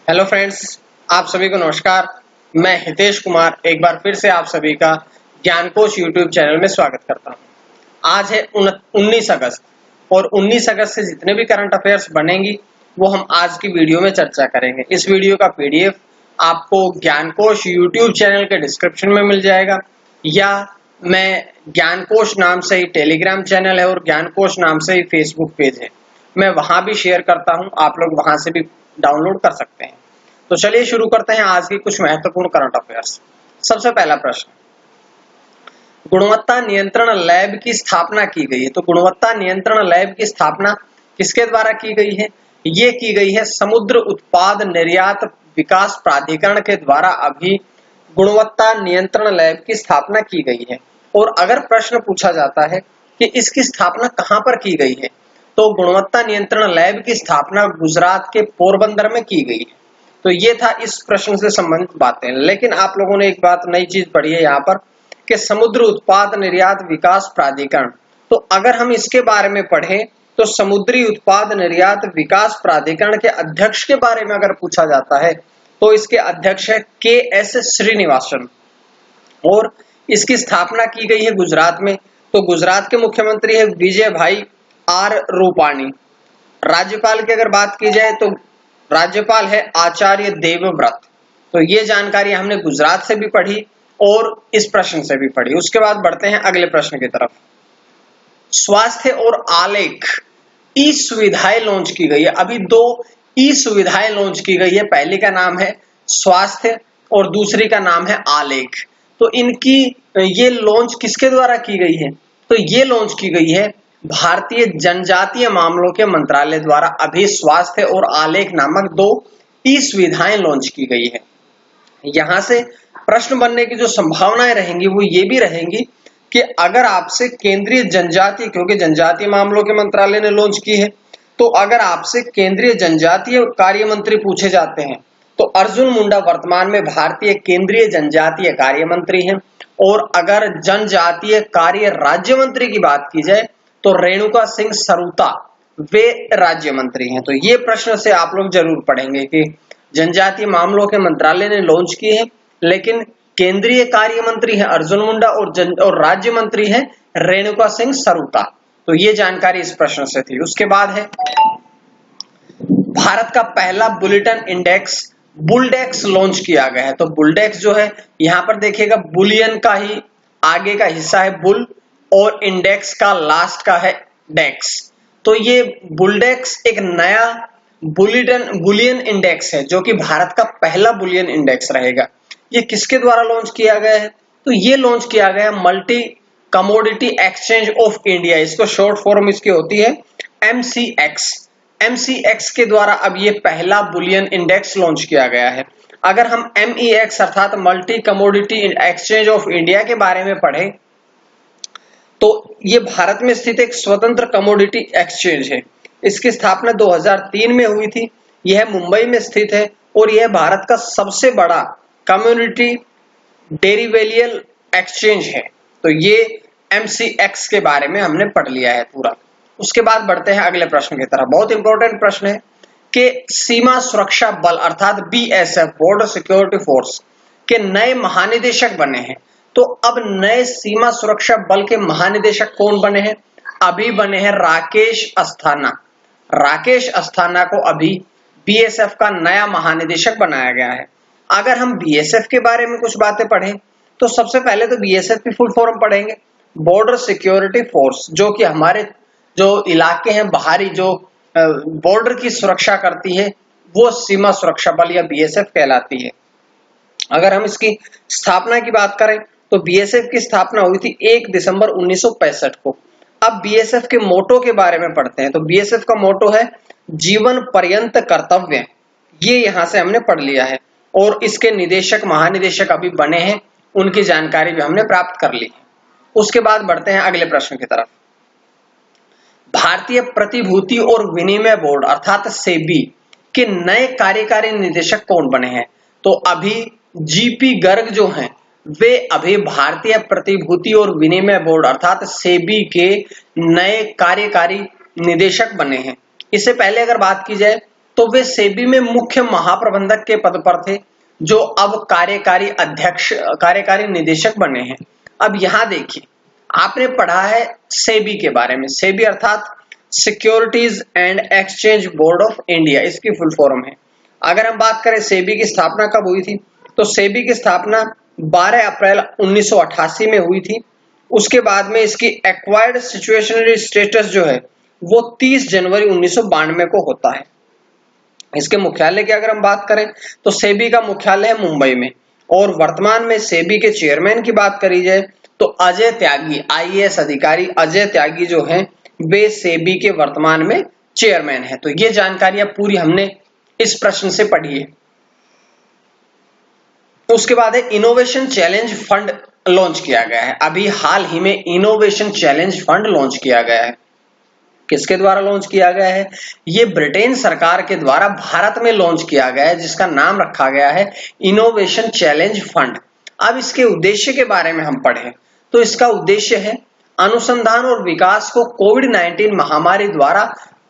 Hello friends, आप सभी को नमस्कार। मैं हितेश कुमार एक बार फिर से आप सभी का ज्ञानकोश यूट्यूब चैनल में स्वागत करता हूं। आज है 19 अगस्त और 19 अगस्त से जितने भी करंट अफेयर्स बनेंगी वो हम आज की वीडियो में चर्चा करेंगे। इस वीडियो का पीडीएफ आपको ज्ञानकोश यूट्यूब चैनल के डिस्क्रिप्शन में मिल जाएगा, या मैं ज्ञानकोश नाम से ही टेलीग्राम चैनल है और ज्ञानकोश नाम से ही फेसबुक पेज है, मैं वहां भी शेयर करता हूं, आप लोग वहां से भी डाउनलोड कर सकते हैं। तो चलिए शुरू करते हैं आज की कुछ महत्वपूर्ण करंट अफेयर्स। सबसे पहला प्रश्न, गुणवत्ता नियंत्रण लैब की स्थापना की गई है। तो गुणवत्ता नियंत्रण लैब की स्थापना किसके द्वारा की गई है? ये की गई है समुद्र उत्पाद निर्यात विकास प्राधिकरण के द्वारा अभी गुणवत्ता नियंत्रण लैब की स्थापना की गई है। और अगर प्रश्न पूछा जाता है कि इसकी स्थापना कहां पर की गई है, तो गुणवत्ता नियंत्रण लैब की स्थापना गुजरात के पोरबंदर में की गई है। तो ये था इस प्रश्न से संबंधित बातें। लेकिन आप लोगों ने एक बात नई चीज पढ़ी है यहाँ पर कि समुद्र उत्पाद निर्यात विकास प्राधिकरण। तो अगर हम इसके बारे में पढ़ें तो समुद्री उत्पाद निर्यात विकास प्राधिकरण के अध्यक्ष के बारे में अगर पूछा जाता है तो इसके अध्यक्ष है के.एस. श्रीनिवासन और इसकी स्थापना की गई है गुजरात में। तो गुजरात के मुख्यमंत्री है विजय भाई आर रूपाणी। राज्यपाल की अगर बात की जाए तो राज्यपाल है आचार्य देवव्रत। तो ये जानकारी हमने गुजरात से भी पढ़ी और इस प्रश्न से भी पढ़ी। उसके बाद बढ़ते हैं अगले प्रश्न की तरफ। स्वास्थ्य और आलेख ई सुविधाएं लॉन्च की गई है। अभी दो ई सुविधाएं लॉन्च की गई है, पहली का नाम है स्वास्थ्य और दूसरी का नाम है आलेख। तो इनकी ये लॉन्च किसके द्वारा की गई है? तो ये लॉन्च की गई है भारतीय जनजातीय मामलों के मंत्रालय द्वारा। अभी स्वास्थ्य और आलेख नामक दो ई सुविधाएं लॉन्च की गई है। यहां से प्रश्न बनने की जो संभावनाएं रहेंगी वो ये भी रहेंगी कि अगर आपसे केंद्रीय जनजातीय, क्योंकि जनजातीय मामलों के मंत्रालय ने लॉन्च की है, तो अगर आपसे केंद्रीय जनजातीय कार्य मंत्री पूछे जाते हैं तो अर्जुन मुंडा वर्तमान में भारतीय केंद्रीय जनजातीय कार्य मंत्री हैं। और अगर जनजातीय कार्य राज्य मंत्री की बात की जाए तो रेणुका सिंह सरूता वे राज्य मंत्री हैं। तो ये प्रश्न से आप लोग जरूर पढ़ेंगे कि जनजातीय मामलों के मंत्रालय ने लॉन्च की है, लेकिन केंद्रीय कार्य मंत्री है अर्जुन मुंडा और राज्य मंत्री है रेणुका सिंह सरूता। तो ये जानकारी इस प्रश्न से थी। उसके बाद है भारत का पहला बुलेटिन इंडेक्स बुलडेक्स लॉन्च किया गया है। तो बुलडेक्स जो है यहां पर देखिएगा बुलियन का ही आगे का हिस्सा है बुल और इंडेक्स का लास्ट का है डेक्स। तो ये बुलडेक्स एक नया बुलियन इंडेक्स है जो कि भारत का पहला बुलियन इंडेक्स रहेगा। ये किसके द्वारा लॉन्च किया गया है? तो ये लॉन्च किया गया multi commodity exchange of India, इसको शॉर्ट फॉर्म इसकी होती है MCX। MCX के द्वारा अब ये पहला बुलियन इंडेक्स लॉन्च किया गया है। अगर हम MEX अर्थात multi commodity exchange of India के बारे में पढ़ें तो ये भारत में स्थित एक स्वतंत्र कमोडिटी एक्सचेंज है। इसकी स्थापना 2003 में हुई थी। यह मुंबई में स्थित है और यह भारत का सबसे बड़ा कम्युनिटी डेरिवेलियल एक्सचेंज है। तो ये MCX के बारे में हमने पढ़ लिया है पूरा। उसके बाद बढ़ते हैं अगले प्रश्न की तरफ। बहुत इंपॉर्टेंट प्रश्न है कि सीमा सुरक्षा बल अर्थात BSF बॉर्डर सिक्योरिटी फोर्स के नए महानिदेशक बने हैं। तो अब नए सीमा सुरक्षा बल के महानिदेशक कौन बने हैं? अभी बने हैं राकेश अस्थाना। राकेश अस्थाना को अभी BSF का नया महानिदेशक बनाया गया है। अगर हम BSF के बारे में कुछ बातें पढ़ें तो सबसे पहले तो BSF की फुल फॉर्म पढ़ेंगे बॉर्डर सिक्योरिटी फोर्स, जो कि हमारे जो इलाके हैं बाहरी जो बॉर्डर की सुरक्षा करती है वो सीमा सुरक्षा बल या BSF कहलाती है। अगर हम इसकी स्थापना की बात करें तो BSF की स्थापना हुई थी 1 दिसंबर 1965 को। अब BSF के मोटो के बारे में पढ़ते हैं। तो BSF का मोटो है जीवन पर्यंत कर्तव्य। ये यहां से हमने पढ़ लिया है और इसके निदेशक महानिदेशक अभी बने हैं, उनकी जानकारी भी हमने प्राप्त कर ली है। उसके बाद बढ़ते हैं अगले प्रश्न की तरफ। भारतीय प्रतिभूति और विनिमय बोर्ड अर्थात सेबी के नए कार्यकारी निदेशक कौन बने हैं? तो अभी GP गर्ग जो हैं वे अभी भारतीय प्रतिभूति और विनिमय बोर्ड अर्थात सेबी के नए कार्यकारी निदेशक बने हैं। इससे पहले अगर बात की जाए तो तो वे सेबी में मुख्य महाप्रबंधक के पद पर थे, जो अब कार्यकारी निदेशक बने हैं। अब यहां देखिए, आपने पढ़ा है सेबी के बारे में। सेबी अर्थात securities and exchange board of India, इसकी फुल फॉर्म है। अगर हम बात करें सेबी की स्थापना कब हुई थी, तो सेबी की स्थापना 12 अप्रैल 1988 में हुई थी। उसके बाद में इसकी एक्वायर्ड सिचुएशनरी स्टेटस जो है वो 30 जनवरी 1992 को होता है। इसके मुख्यालय की अगर हम बात करें तो सेबी का मुख्यालय है मुंबई में, और वर्तमान में सेबी के चेयरमैन की बात करी जाए तो अजय त्यागी, आईएएस अधिकारी अजय त्यागी जो हैं वे सेबी के वर्तमान में चेयरमैन है। तो ये जानकारियां पूरी हमने इस प्रश्न से पढ़ी है। उसके बाद है इनोवेशन चैलेंज फंड लॉन्च किया गया है। अभी हाल ही में इनोवेशन चैलेंज फंड लॉन्च किया गया है। किसके द्वारा लॉन्च किया गया है? ये ब्रिटेन सरकार के द्वारा भारत में लॉन्च किया गया है, जिसका नाम रखा गया है इनोवेशन चैलेंज फंड। अब इसके उद्देश्य के बारे में हम पढ़ें तो इसका उद्देश्य है अनुसंधान और विकास को कोविड-19 महामारी द्वारा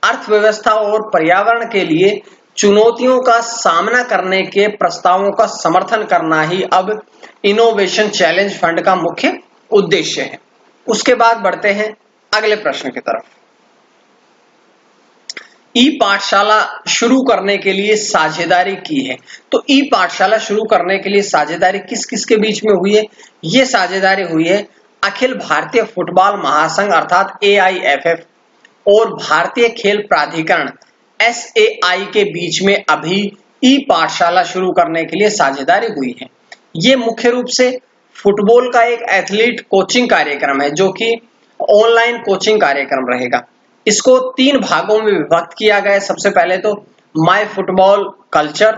अर्थव्यवस्था और पर्यावरण के लिए चुनौतियों का सामना करने के प्रस्तावों का समर्थन करना ही अब इनोवेशन चैलेंज फंड का मुख्य उद्देश्य है। उसके बाद बढ़ते हैं अगले प्रश्न की तरफ। ई पाठशाला शुरू करने के लिए साझेदारी की है। तो ई पाठशाला शुरू करने के लिए साझेदारी किस किस के बीच में हुई है? ये साझेदारी हुई है अखिल भारतीय फुटबॉल महासंघ अर्थात AIFF और भारतीय खेल प्राधिकरण SAI के बीच में अभी ई पाठशाला शुरू करने के लिए साझेदारी हुई है। ये मुख्य रूप से फुटबॉल का एक एथलीट कोचिंग कार्यक्रम है, जो कि ऑनलाइन कोचिंग कार्यक्रम रहेगा। इसको 3 भागों में विभक्त किया गया है। सबसे पहले तो माई फुटबॉल कल्चर,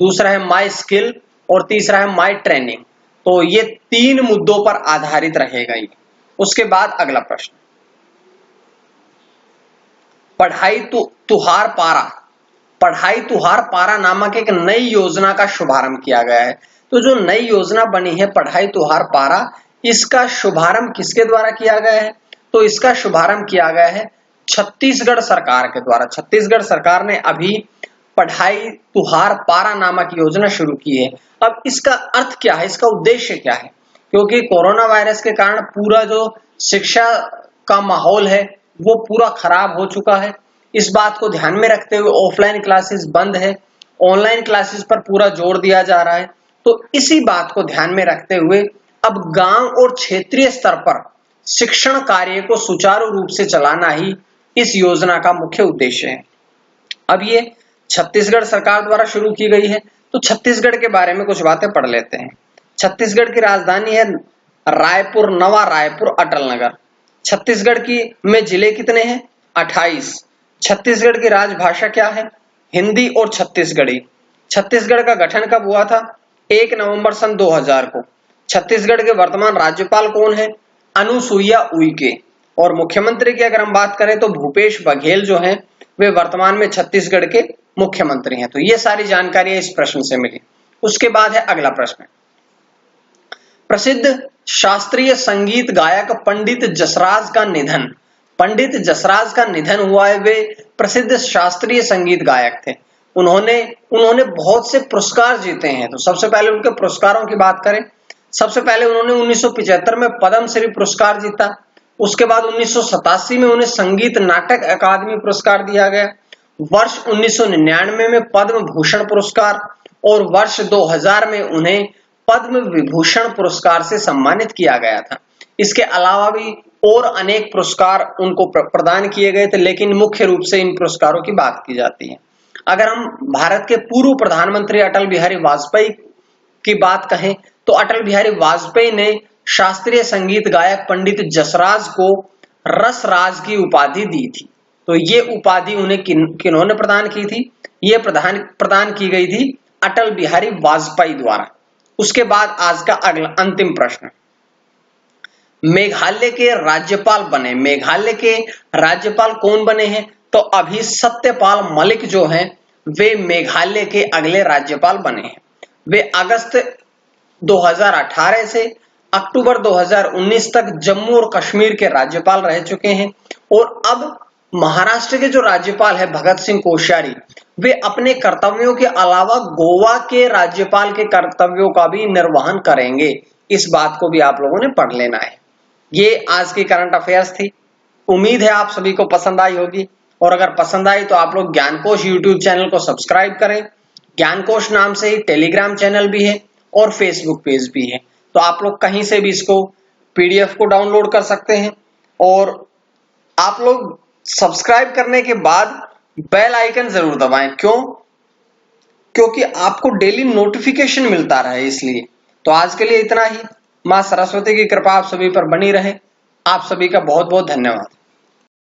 दूसरा है माई स्किल और तीसरा है माई ट्रेनिंग। तो ये 3 मुद्दों पर आधारित रहेगा ये। उसके बाद अगला प्रश्न, पढ़ाई तुहार पारा नामक एक नई योजना का शुभारंभ किया गया है। तो जो नई योजना बनी है पढ़ाई तुहार पारा, इसका शुभारंभ किसके द्वारा किया गया है? तो इसका शुभारंभ किया गया है छत्तीसगढ़ सरकार के द्वारा। छत्तीसगढ़ सरकार ने अभी पढ़ाई तुहार पारा नामक योजना शुरू की है। अब इसका अर्थ क्या है, इसका उद्देश्य क्या है? क्योंकि कोरोना वायरस के कारण पूरा जो शिक्षा का माहौल है वो पूरा खराब हो चुका है। इस बात को ध्यान में रखते हुए ऑफलाइन क्लासेस बंद है, ऑनलाइन क्लासेस पर पूरा जोर दिया जा रहा है। तो इसी बात को ध्यान में रखते हुए अब गांव और क्षेत्रीय स्तर पर शिक्षण कार्य को सुचारू रूप से चलाना ही इस योजना का मुख्य उद्देश्य है। अब ये छत्तीसगढ़ सरकार द्वारा शुरू की गई है। तो छत्तीसगढ़ के बारे में कुछ बातें पढ़ लेते हैं। छत्तीसगढ़ की राजधानी है रायपुर, नवा रायपुर, अटल नगर। छत्तीसगढ़ की में जिले कितने हैं? 28। छत्तीसगढ़ की राजभाषा क्या है? हिंदी और छत्तीसगढ़ी। छत्तीसगढ़ का गठन कब हुआ था? 1 नवंबर सन 2000 को। छत्तीसगढ़ के वर्तमान राज्यपाल कौन है? अनुसुईया उइके। और मुख्यमंत्री की अगर हम बात करें तो भूपेश बघेल जो हैं वे वर्तमान में छत्तीसगढ़ के मुख्यमंत्री हैं। तो ये सारी जानकारी इस प्रश्न से मिली। उसके बाद है अगला प्रश्न, प्रसिद्ध शास्त्रीय संगीत गायक पंडित जसराज का निधन। पंडित जसराज का निधन हुआ है। वे प्रसिद्ध शास्त्रीय संगीत गायक थे। उन्होंने बहुत से पुरस्कार जीते हैं। तो सबसे पहले उनके पुरस्कारों की बात करें, सबसे पहले उन्होंने 1975 में पद्मश्री पुरस्कार जीता। उसके बाद 1987 में उन्हें संगीत नाटक अकादमी पुरस्कार दिया गया। वर्ष 1999 में पद्म भूषण पुरस्कार और वर्ष 2000 में उन्हें पद्म विभूषण पुरस्कार से सम्मानित किया गया था। इसके अलावा भी और अनेक पुरस्कार उनको प्रदान किए गए थे, लेकिन मुख्य रूप से इन पुरस्कारों की बात की जाती है। अगर हम भारत के पूर्व प्रधानमंत्री अटल बिहारी वाजपेयी की बात कहें तो अटल बिहारी वाजपेयी ने शास्त्रीय संगीत गायक पंडित जसराज को रसराज की उपाधि दी थी। तो ये उपाधि उन्हें किन्होंने प्रदान की थी? ये प्रदान की गई थी अटल बिहारी वाजपेयी द्वारा। उसके बाद आज का अगला अंतिम प्रश्न, मेघालय के राज्यपाल बने। मेघालय के राज्यपाल कौन बने हैं? तो अभी सत्यपाल मलिक जो हैं वे मेघालय के अगले राज्यपाल बने हैं। वे अगस्त 2018 से अक्टूबर 2019 तक जम्मू और कश्मीर के राज्यपाल रह चुके हैं। और अब महाराष्ट्र के जो राज्यपाल है भगत सिंह कोश्यारी, वे अपने कर्तव्यों के अलावा गोवा के राज्यपाल के कर्तव्यों का भी निर्वहन करेंगे। इस बात को भी आप लोगों ने पढ़ लेना है। ये आज की करंट अफेयर्स थी। उम्मीद है आप सभी को पसंद आई होगी, और अगर पसंद आई तो आप लोग ज्ञानकोश यूट्यूब चैनल को सब्सक्राइब करें। ज्ञानकोश नाम से ही टेलीग्राम चैनल भी है और फेसबुक पेज भी है, तो आप लोग कहीं से भी इसको पीडीएफ को डाउनलोड कर सकते हैं। और आप लोग सब्सक्राइब करने के बाद बेल आइकन जरूर दबाएं। क्योंकि आपको डेली नोटिफिकेशन मिलता रहे, इसलिए। तो आज के लिए इतना ही। मां सरस्वती की कृपा आप सभी पर बनी रहे। आप सभी का बहुत बहुत धन्यवाद।